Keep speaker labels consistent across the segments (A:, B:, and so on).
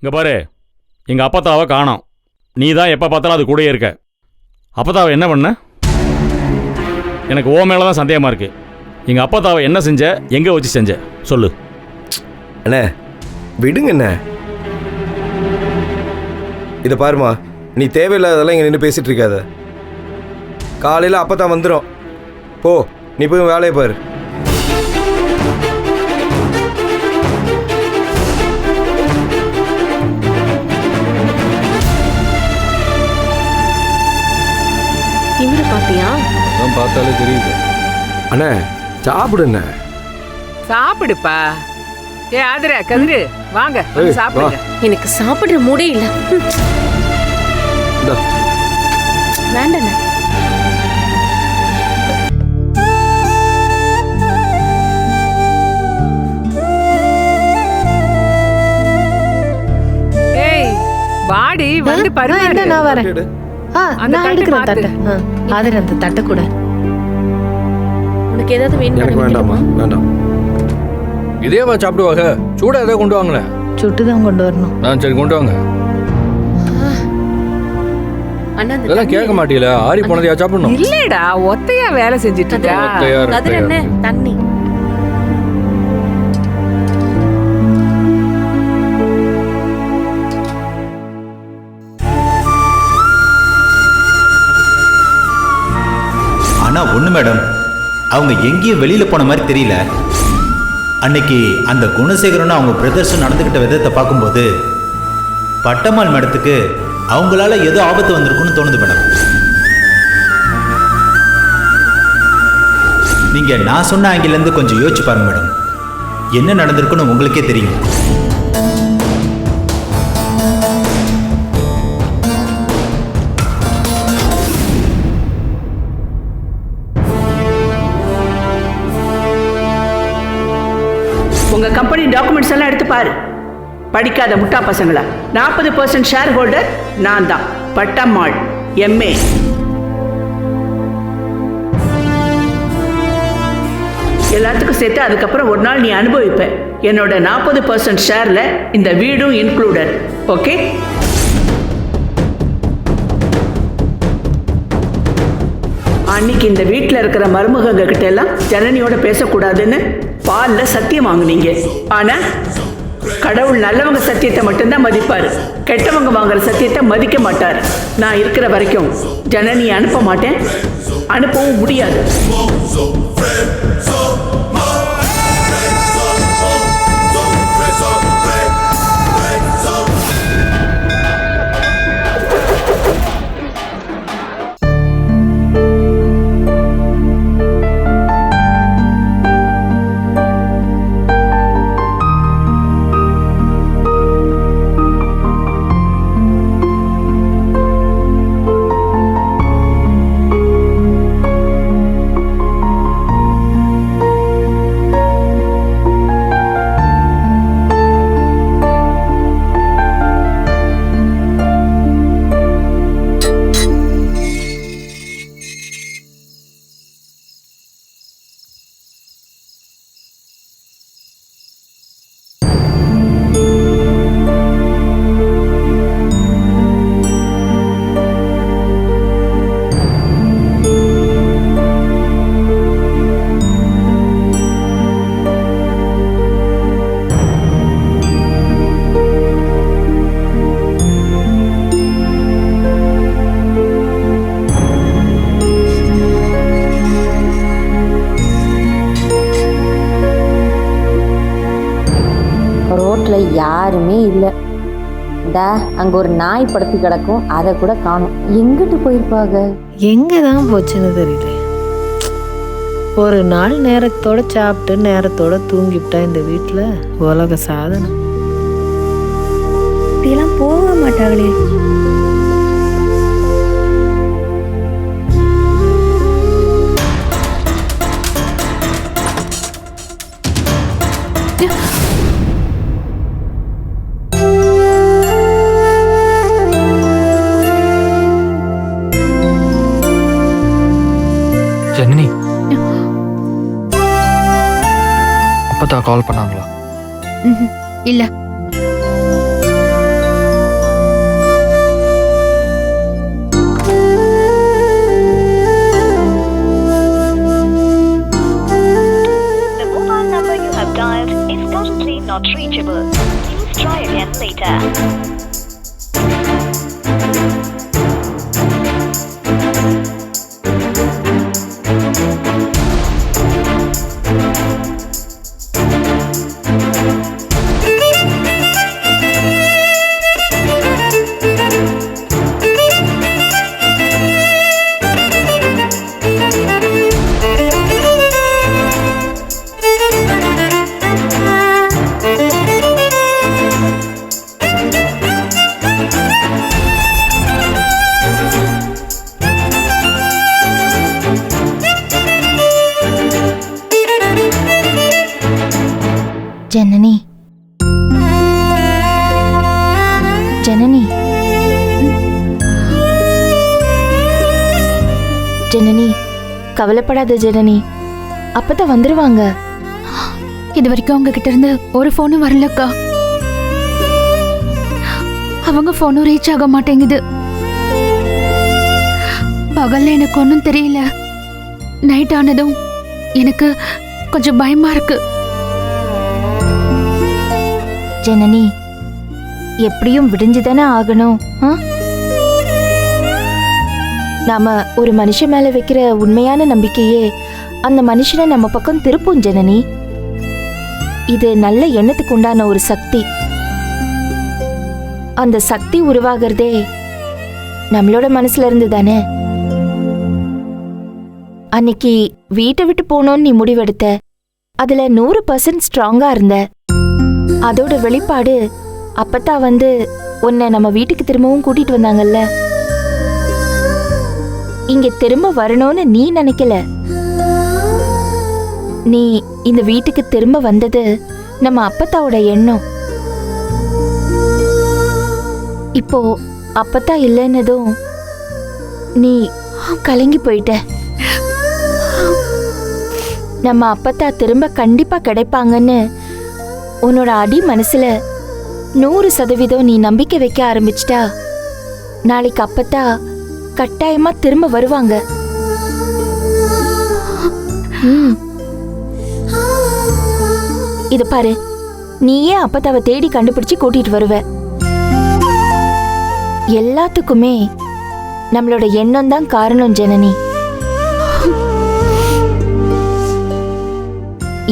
A: இங்கே பாரு, எங்கள் அப்பத்தாவை காணோம். நீ தான் எப்போ பார்த்தாலும் அது கூடயே இருக்க. அப்பத்தாவை என்ன பண்ண? எனக்கு ஓ மேலே தான் சந்தேகமாக இருக்கு. எங்கள் அப்பத்தாவை என்ன செஞ்ச, எங்கே வச்சு செஞ்ச சொல்லு.
B: அண்ணே விடுங்க அண்ணே. இதை பாருமா, நீ தேவையில்லாததெல்லாம் இங்கே நின்று பேசிகிட்டு இருக்காத. காலையில் அப்பத்தான் வந்துடும். போ, நீ போய் வேலையை பாரு.
C: திமிரு பாத்தியா?
D: அதான் பார்த்தாலே தெரியுது.
B: அண்ணே சாப்பிடுண்ணே.
E: சாப்பிடுப்பா. ஏ ஆதிரா, கதிரு, வாங்க சாப்பிடுங்க.
C: எனக்கு சாப்பிடுற மூடே இல்ல. வேண்டாண்ணே.
E: ஏய் வாடி வந்து பரிமாறு.
C: நான் வரேன். நான் எடுக்கிறேன் தட்டை. ஆதிரா அந்த தட்டை கூட. உனக்கு ஏதாவது
B: எனக்கு வேண்டாமா? வேண்டாம்.
D: இதேவா சாப்பிடுவாங்க? சூடா ஏதாவது கொண்டு வாங்களேன்.
C: சுட்டு தான் கொண்டு வரணும்.
D: சரி கொண்டு வாங்க. இதெல்லாம் கேட்க மாட்டீங்களா? ஆறி போனதையா சாப்பிடணும்?
E: இல்லடா, ஒத்தையா வேலை செஞ்சுட்டு இருக்கா.
C: தண்ணி.
F: ஆனா ஒண்ணு மேடம், அவங்க எங்கேயும் வெளியில போன மாதிரி தெரியல. அன்னைக்கு அந்த குணசேகரனும் அவங்க பிரதர்ஸும் நடந்துக்கிட்ட விதத்தை பார்க்கும்போது பட்டம்மாள் மேடத்துக்கு அவங்களால ஏதோ ஆபத்து வந்திருக்குன்னு தோணுது மேடம். நீங்க நான் சொன்ன ஆங்கிலேருந்து கொஞ்சம் யோசிச்சு பாருங்க மேடம். என்ன நடந்திருக்குன்னு உங்களுக்கே தெரியும்.
G: உங்க கம்பெனி டாக்குமெண்ட்ஸ் எல்லாம் எடுத்து பாரு. படிக்காத முட்டா பசங்களா. 40% ஷேர் ஹோல்டர் நான் தான், பட்டம்மாள், MA. எல்லாத்துக்கும் சேர்த்து அதுக்கப்புறம் ஒரு நாள் நீ அனுபவிப்ப. என்னோட 40% ஷேர்ல இந்த வீடும் இன்க்ளூடட். ஓகே? அன்னைக்கு இந்த வீட்டில் இருக்கிற மருமகங்க கிட்ட எல்லாம் ஜனனியோட பேசக்கூடாதுன்னு பால்ல சத்தியம் வாங்குனீங்க. ஆனா கடவுள் நல்லவங்க சத்தியத்தை மட்டும்தான் மதிப்பாரு, கெட்டவங்க வாங்குற சத்தியத்தை மதிக்க மாட்டாரு. நான் இருக்கிற வரைக்கும் ஜனனியை அனுப்ப மாட்டேன், அனுப்பவும் முடியாது.
H: யாருமே இல்லை. அங்க ஒரு நாய் படுத்து கிடக்கும், அதை கூட காணும். எங்கிட்டு போயிருப்பாங்க?
C: எங்கதான் போச்சுன்னு தெரியல. ஒரு நாள் நேரத்தோட சாப்பிட்டு நேரத்தோட தூங்கிவிட்டா இந்த வீட்டுல உலக சாதனை. இப்படியெல்லாம் போக மாட்டாங்களே.
I: ஜனனி, அப்பதான் கால் பண்ணாங்களா?
C: இல்ல.
I: p.m. later.
H: ஜனனி ஜனனி ஜனனி கவலைப்படாத ஜனனி, அப்பதான் வந்துருவாங்க.
J: இது வரைக்கும் அவங்க கிட்ட இருந்து ஒரு போனும் வரலக்கா. அவங்க போனும் ரீச் ஆக மாட்டேங்குது. பகல்ல எனக்கு ஒன்றும் தெரியல, நைட் ஆனதும் எனக்கு கொஞ்சம் பயமா இருக்கு.
H: ஜனனி, எப்படியும் விடிஞ்சுதானே ஆகணும். நாம ஒரு மனுஷன் மேல வைக்கிற உண்மையான நம்பிக்கையே அந்த மனுஷனை நம்ம பக்கம் திருப்பும் ஜனனி. இது நல்ல எண்ணத்துக்கு உண்டான ஒரு சக்தி. அந்த சக்தி உருவாகிறதே நம்மளோட மனசுல இருந்து தானே. அன்னைக்கு வீட்டை விட்டு போனோன்னு நீ முடிவெடுத்த, அதுல 100% ஸ்ட்ராங்கா இருந்த. அதோட வெளிப்பாடு அப்பத்தா வந்து உன்னை நம்ம வீட்டுக்கு திரும்பவும் கூட்டிட்டு வந்தாங்கல்ல. இங்க திரும்ப வரணும்னு நீ நினைக்கல. நீ இந்த வீட்டுக்கு திரும்ப வந்தது நம்ம அப்பத்தாவோட எண்ணம். இப்போ அப்பத்தா இல்லைன்னதும் நீ கலங்கி போயிட்ட. நம்ம அப்பத்தா திரும்ப கண்டிப்பா கிடைப்பாங்கன்னு உன்னோட அடி மனசுல 100% நீ நம்பிக்கை வைக்க ஆரம்பிச்சிட்டா, நாளைக்கு அப்பத்தா கட்டாயமா திரும்ப வருவாங்க. இது பாரு, நீயே அப்பத்தாவை தேடி கண்டுபிடிச்சு கூட்டிட்டு வருவ. எல்லாத்துக்குமே நம்மளோட எண்ணம் தான் காரணம் ஜனனி.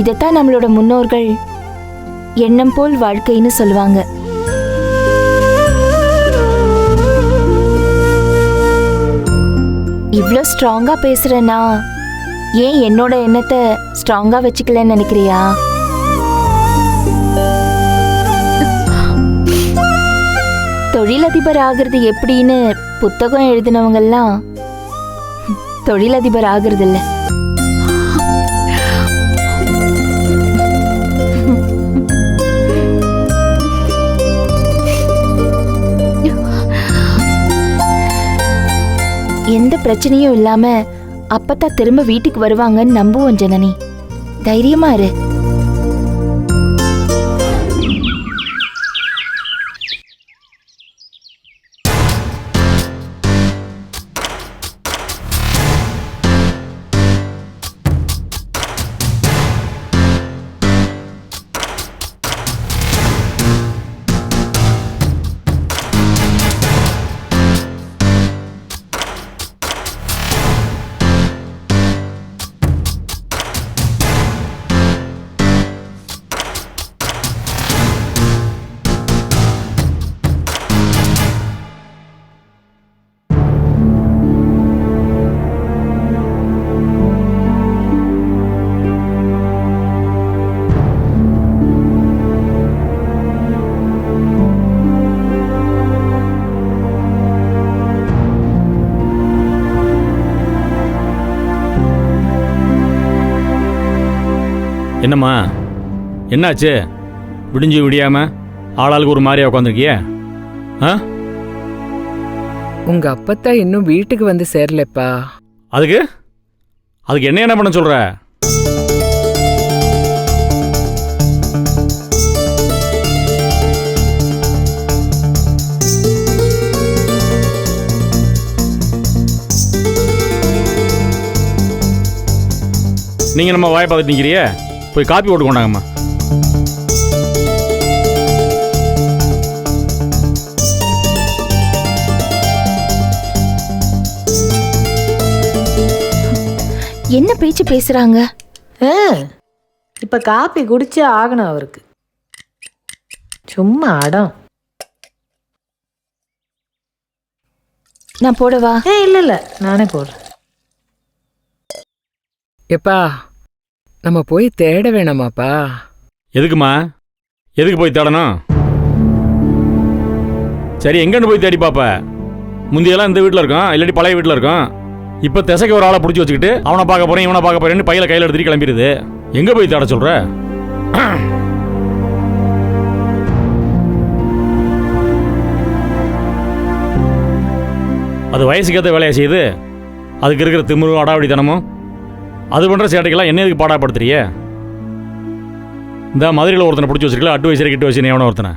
H: இதத்தான் நம்மளோட முன்னோர்கள் எண்ணம் போல் வாழ்க்கைன்னு சொல்லுவாங்க. இவ்ளோ ஸ்ட்ராங்கா பேசுறேன்னா ஏன் என்னோட எண்ணத்தை ஸ்ட்ராங்கா வச்சுக்கலன்னு நினைக்கிறியா? தொழிலதிபர் ஆகிறது எப்படின்னு புத்தகம் எழுதினவங்கெல்லாம் தொழிலதிபர் ஆகிறது இல்ல. எந்த பிரச்சனையும் இல்லாம அப்பத்தா திரும்ப வீட்டுக்கு வருவாங்கன்னு நம்புவோம் ஜனனி. தைரியமா இரு.
A: என்னம்மா, என்னாச்சு? விடிஞ்சு விடியாம ஆளாளுக்கு ஒரு மாதிரியா உட்காந்துருக்கிய?
E: உங்க அப்பத்தா இன்னும் வீட்டுக்கு வந்து சேரலப்பா.
A: அதுக்கு என்ன பண்ண சொல்ற? நீங்க நம்ம வாயை பார்த்துட்டு நிக்கிறிய, போய் காப்பி போட்டு கொண்டாங்கம்மா.
H: என்ன பேச்சு பேசுறாங்க?
C: இப்போ காப்பி குடிச்சே ஆகணும் அவருக்கு. சும்மா அடம்.
H: நான் போடவா?
C: இல்லை நானே போடுறேன்.
E: எப்பா நம்ம போய் தேட வேணாமாப்பா?
A: எதுக்குமா? எதுக்கு போய் தேடணும்? சரி, எங்கன்னு போய் தேடி பாப்ப? முந்தியெல்லாம் இந்த வீட்டில் இருக்கோம், இல்லாட்டி பழைய வீட்டில் இருக்கோம். இப்போ திசைக்கு ஒரு ஆளை பிடிச்சி வச்சுக்கிட்டு அவனை பார்க்க போறேன் இவனை பார்க்க போறேன்னு பையில கையில் எடுத்துட்டு கிளம்பிடுது. எங்கே போய் தேட சொல்ற? அது வயசுக்கேற்ற வேலையை செய்யுது. அதுக்கு இருக்கிற திமிரும் அடாவடித்தனமும் அது பண்ணுற சேட்டைக்கெல்லாம் என்ன எதுக்கு பாடாப்படுத்துறிய? இந்த மதுரையில் ஒருத்தனை பிடிச்சி வச்சிருக்கல, அட்வைசரி கிட்ட வச்சு எவனோ ஒருத்தனை.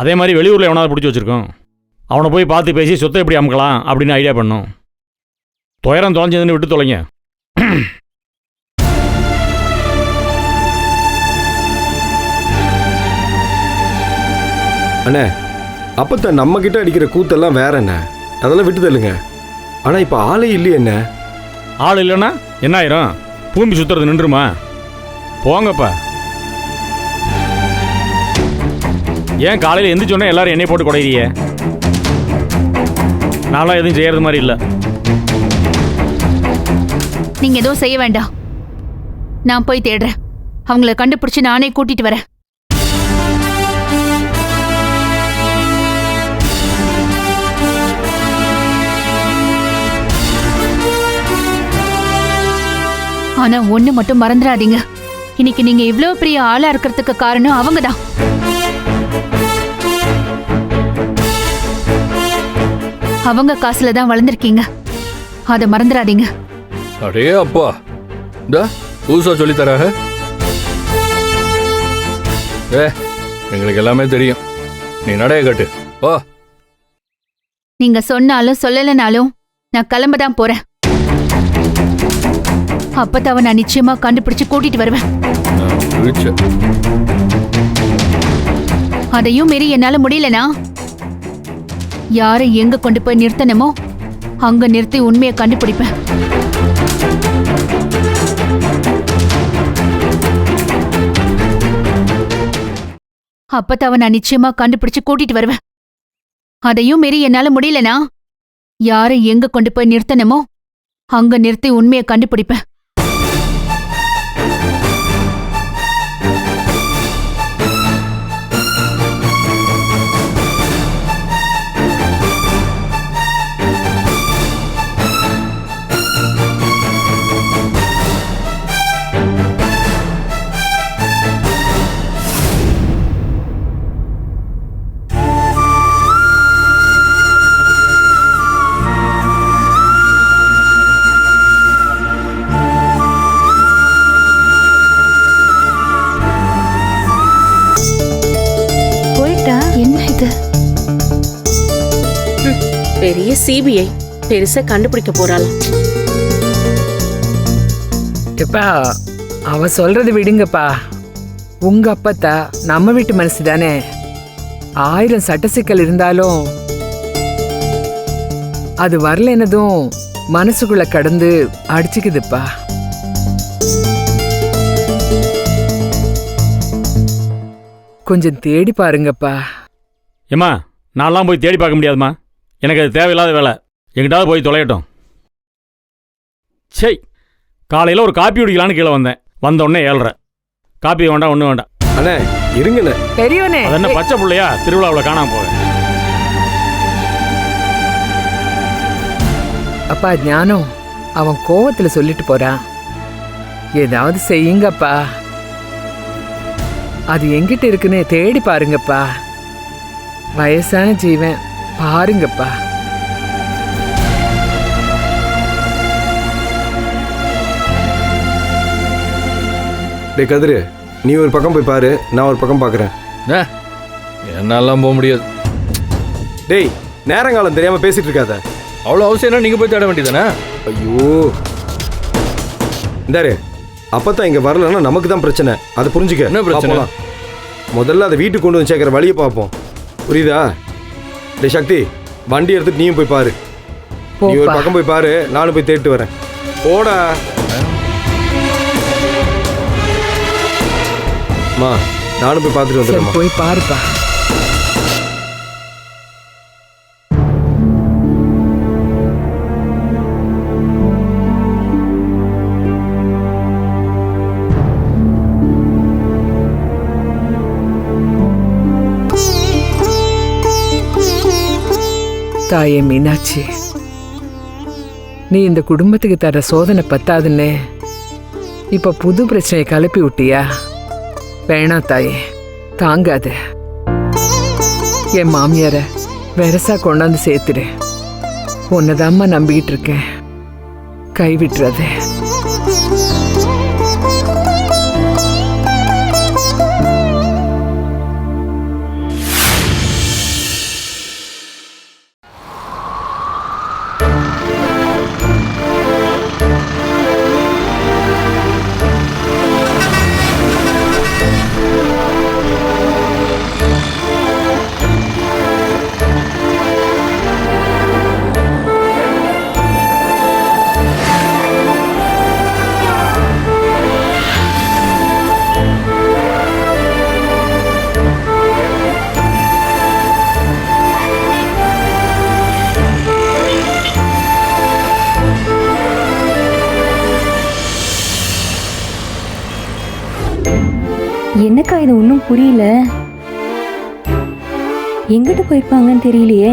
A: அதே மாதிரி வெளியூரில் எவனாவது பிடிச்சி வச்சிருக்கோம். அவனை போய் பார்த்து பேசி சொத்தை எப்படி அமுக்கலாம் அப்படின்னு ஐடியா பண்ணும். துயரம் தொலைஞ்சதுன்னு விட்டு தொலைங்க.
B: அண்ணே, அப்பத்த நம்ம கிட்ட அடிக்கிற கூத்தெல்லாம் வேற என்ன, அதெல்லாம் விட்டு தள்ளுங்க. ஆனால் இப்போ ஆளே இல்லையே என்ன?
A: ஆள் இல்லைன்னா என்ன ஆயிரும்? பூமி சுத்துறது நின்றுமா? போங்கப்பா. ஏன் காலையில் எந்திரிச்சோன்னே எல்லாரும் எண்ணெய் போட்டு குடையிறியே? நான்லாம் எதுவும் செய்யறது மாதிரி இல்லை.
J: நீங்க எதுவும் செய்ய வேண்டாம். நான் போய் தேடுறேன். அவங்கள கண்டுபிடிச்சு நானே கூட்டிட்டு வரேன். ஆனா ஒண்ணு மட்டும் மறந்துடாதீங்க. இன்னைக்கு நீங்க இவ்வளவு பெரிய ஆளா இருக்கிறதுக்கு காரணம் அவங்கதான். அவங்க காசுல தான் வளர்ந்துருக்கீங்க. அதை மறந்துடாதீங்க.
D: அடே அப்பா, இந்த புதுசா சொல்லித்தராக. எங்களுக்கு எல்லாமே தெரியும். நீ நடைய கட்டு வா.
J: நீங்க சொன்னாலும் சொல்லலைனாலும் நான் கிளம்ப தான் போறேன். அப்பதான் நான் நிச்சயமா கண்டுபிடிச்சு கூட்டிட்டு வருவேன். அதையும் மீறி என்னால முடியலனா யாரை எங்க கொண்டு போய் நிறுத்தணுமோ அங்க நிறுத்தி உண்மையை கண்டுபிடிப்பேன். அப்பதான் நான் நிச்சயமா கண்டுபிடிச்சு கூட்டிட்டு வருவேன். அதையும் மீறி என்னால முடியலனா யாரை எங்க கொண்டு போய் நிறுத்தணுமோ அங்க நிறுத்தி உண்மையை கண்டுபிடிப்பேன்.
I: பெரிய சிபிஐ பெருசா கண்டுபிடிக்க போறாளாம்.
E: எப்பா அவ சொல்றது விடுங்கப்பா. உங்க அப்பத்தா நம்ம வீட்டு மனசு தானே. 1000 சட்ட சிக்கல் இருந்தாலும் அது வரலன்னதும் மனசுக்குள்ள கடந்து அடிச்சுக்குதுப்பா. கொஞ்சம் தேடி பாருங்கப்பா.
A: ஏம்மா, நான்லாம் போய் தேடி பார்க்க முடியாதுமா. எனக்கு அது தேவையில்லாத வேலை. எங்கிட்டாவது போய் தொலையட்டும். சரி, காலையில் ஒரு காப்பி குடிக்கலான்னு கீழே வந்தேன். வந்த உடனே 7:30. காப்பி வேண்டாம், ஒன்றும் வேண்டாம்.
B: அண்ணே இருங்கண்ணே.
E: பெரியவனே,
A: அது என்ன பச்சை பிள்ளையா திருவிழாவில் காணாம போவேன்.
E: அப்பா ஞானம் அவன் கோவத்துல சொல்லிட்டு போறான். ஏதாவது செய்யுங்கப்பா. அது எங்கிட்ட இருக்குன்னு தேடி பாருங்கப்பா. வயசான ஜீவன் பாருங்கப்பா.
B: டே கதிரு, நீ ஒரு பக்கம் போய் பாரு, நான் ஒரு பக்கம் பார்க்குறேன்.
D: என்னாலாம் போக முடியாது.
B: டேய், நேரங்காலம் தெரியாம பேசிட்டு இருக்காத.
D: அவ்வளோ அவசியம்னா நீங்க போய் தேட வேண்டியதானே?
B: ஐயோ, இந்தாரு, அப்பதான் இங்க வரலன்னா நமக்கு தான் பிரச்சனை. அதை புரிஞ்சுக்க.
D: என்ன பிரச்சனை?
B: முதல்ல அதை வீட்டுக்கு கொண்டு வந்து சேர்க்கிற வழியை பார்ப்போம். புரியுதா? டே சக்தி, வண்டி எடுத்துட்டு நீயும் போய் பாரு. நீ ஒரு பக்கம் போய் பாரு, நானும் போய் தேடிட்டு வரேன். போடா. அம்மா நானும் போய் பார்த்துட்டு
E: சரி
B: வந்துடுறேம்மா.
E: போய் பாருப்பா. தாயே மீனாட்சி, நீ இந்த குடும்பத்துக்கு தர சோதனை பத்தாதுன்னு இப்ப புது பிரச்சனையை கிளப்பி விட்டியா? வேணாம் தாயே, தாங்காது. என் மாமியார வெரசா கொண்டாந்து சேர்த்துடு. உன்னதாம்மா நம்பிக்கிட்டு இருக்கேன், கைவிட்டுறாத.
K: என்னக்கா இது ஒன்றும் புரியல. எங்கிட்டு போயிருப்பாங்கன்னு தெரியலையே.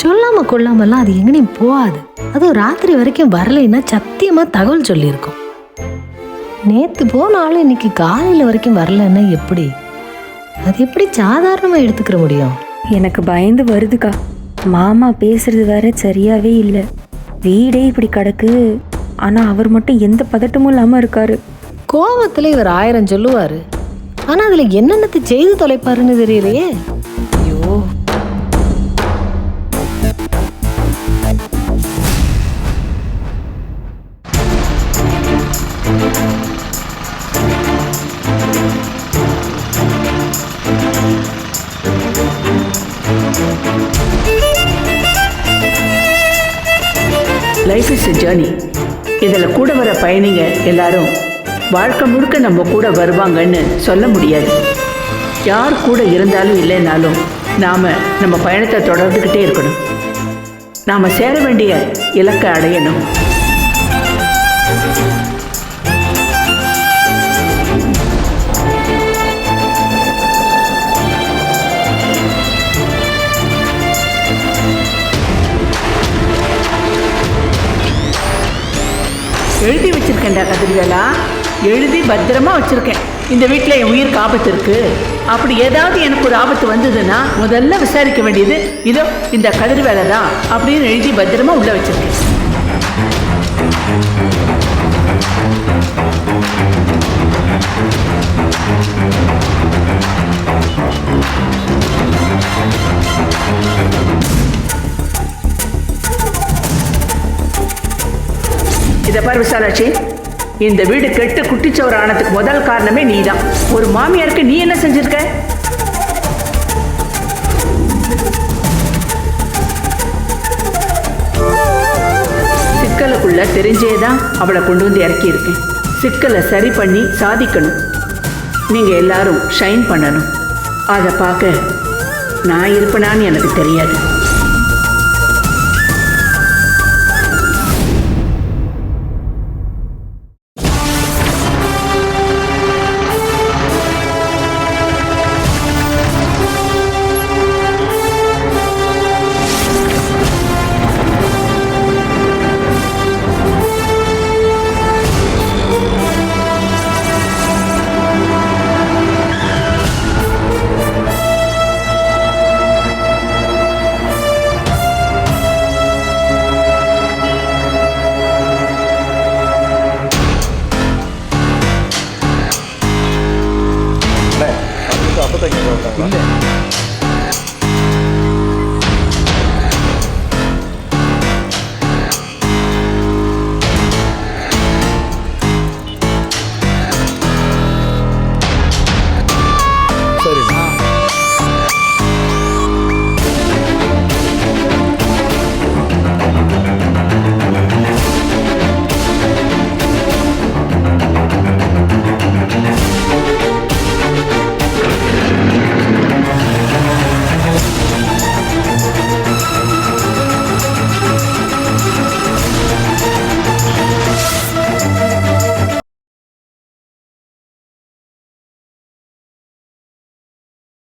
C: சொல்லாம கொள்ளாமலாம் அது எங்கேயும் போகாது. அதுவும் ராத்திரி வரைக்கும் வரலைன்னா சத்தியமா தகவல் சொல்லியிருக்கோம். நேத்து போனாலும் இன்னைக்கு காலையில வரைக்கும் வரலன்னா எப்படி? அது எப்படி சாதாரணமா எடுத்துக்கிற முடியும்?
K: எனக்கு பயந்து வருதுக்கா. மாமா பேசுறது வேற சரியாவே இல்லை. வீடே இப்படி கிடக்கு, ஆனா அவர் மட்டும் எந்த பதட்டமும் இல்லாம இருக்காரு.
C: கோபத்துல இவர் 1000 சொல்லுவாரு, ஆனா அதுல என்னென்னத்தை செய்து தொலைப்பாருன்னு தெரியலையே. ஐயோ,
G: லைஃப் இஸ் எ ஜேர்னி. இதில் கூட வர பயணிங்க எல்லாரும் வாழ்க்கை முழுக்க நம்ம கூட வருவாங்கன்னு சொல்ல முடியாது. யார் கூட இருந்தாலும் இல்லைன்னாலும் நாம் நம்ம பயணத்தை தொடர்ந்துக்கிட்டே இருக்கணும். நாம் சேர வேண்டிய இலக்கை அடையணும். எழுதி வச்சிருக்கேன்டா கதிர்வேலா, எழுதி பத்திரமா வச்சிருக்கேன். இந்த வீட்டில் என் உயிருக்கு ஆபத்து இருக்கு, அப்படி ஏதாவது எனக்கு ஒரு ஆபத்து வந்ததுன்னா முதல்ல விசாரிக்க வேண்டியது இதோ இந்த கதிர்வேலை தான் அப்படின்னு எழுதி பத்திரமா உள்ள வச்சிருக்கேன். இதை பாரு விசாலாட்சி, இந்த வீடு கெட்டு குட்டிச்சவர் ஆனதுக்கு முதல் காரணமே நீதான். ஒரு மாமியாருக்கு நீ என்ன செஞ்சிருக்க? சிக்கலுக்குள்ள தெரிஞ்சேதான் அவளை கொண்டு வந்து இறக்கி இருக்கேன். சிக்கலை சரி பண்ணி சாதிக்கணும். நீங்க எல்லாரும் ஷைன் பண்ணணும். அதை பார்க்க நான் இருப்பேனான்னு எனக்கு தெரியாது.